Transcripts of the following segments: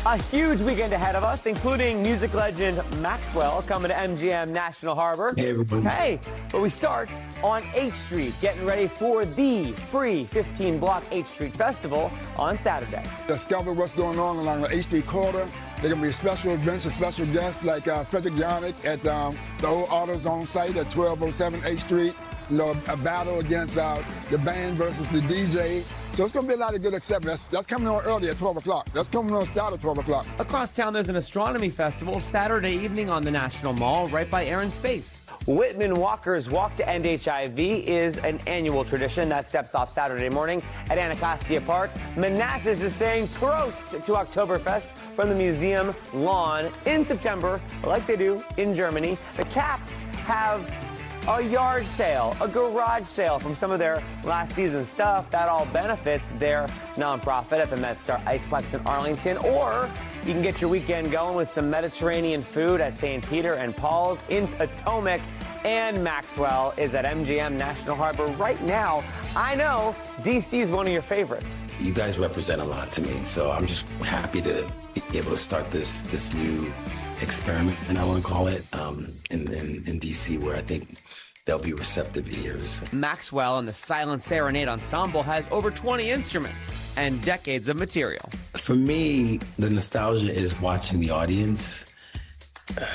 A huge weekend ahead of us, including music legend Maxwell coming to MGM National Harbor. Hey, everyone. Hey, but we start on H Street, getting ready for the free 15-block H Street Festival on Saturday. Discover what's going on along the H Street corridor. There are going to be special events and special guests like Frederick Yannick at the old AutoZone site at 1207 H Street. A battle against the band versus the DJ. So it's going to be a lot of good acceptance. That's coming on early at 12 o'clock. That's coming on start at 12 o'clock. Across town, there's an astronomy festival Saturday evening on the National Mall right by Air and Space. Whitman Walker's Walk to End HIV is an annual tradition that steps off Saturday morning at Anacostia Park. Manassas is saying Prost to Oktoberfest from the museum lawn in September, like they do in Germany. The Caps have a yard sale, a garage sale from some of their last season stuff. That all benefits their nonprofit at the MedStar Iceplex in Arlington. Or you can get your weekend going with some Mediterranean food at St. Peter and Paul's in Potomac. And Maxwell is at MGM National Harbor right now. I know DC is one of your favorites. You guys represent a lot to me, so I'm just happy to be able to start this new experiment, and I want to call it, in DC, where I think there'll be receptive ears. Maxwell and the Silent Serenade Ensemble has over 20 instruments and decades of material. For me, the nostalgia is watching the audience,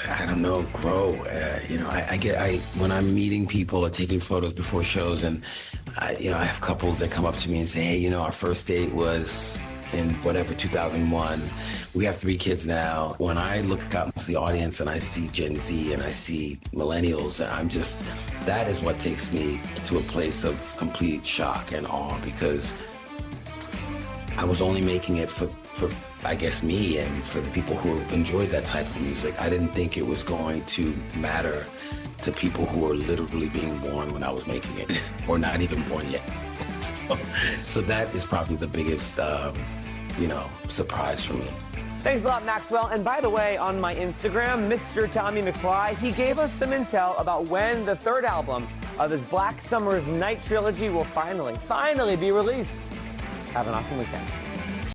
I don't know, grow. When I'm meeting people or taking photos before shows, and I have couples that come up to me and say, hey, our first date was in whatever, 2001. We have 3 kids now. When I look out into the audience and I see Gen Z and I see millennials, that is what takes me to a place of complete shock and awe, because I was only making it for I guess, me and for the people who enjoyed that type of music. I didn't think it was going to matter to people who were literally being born when I was making it, or not even born yet. So that is probably the biggest, surprise for me. Thanks a lot, Maxwell. And by the way, on my Instagram, Mr. Tommy McFly, he gave us some intel about when the 3rd album of his Black Summer's Night trilogy will finally be released. Have an awesome weekend.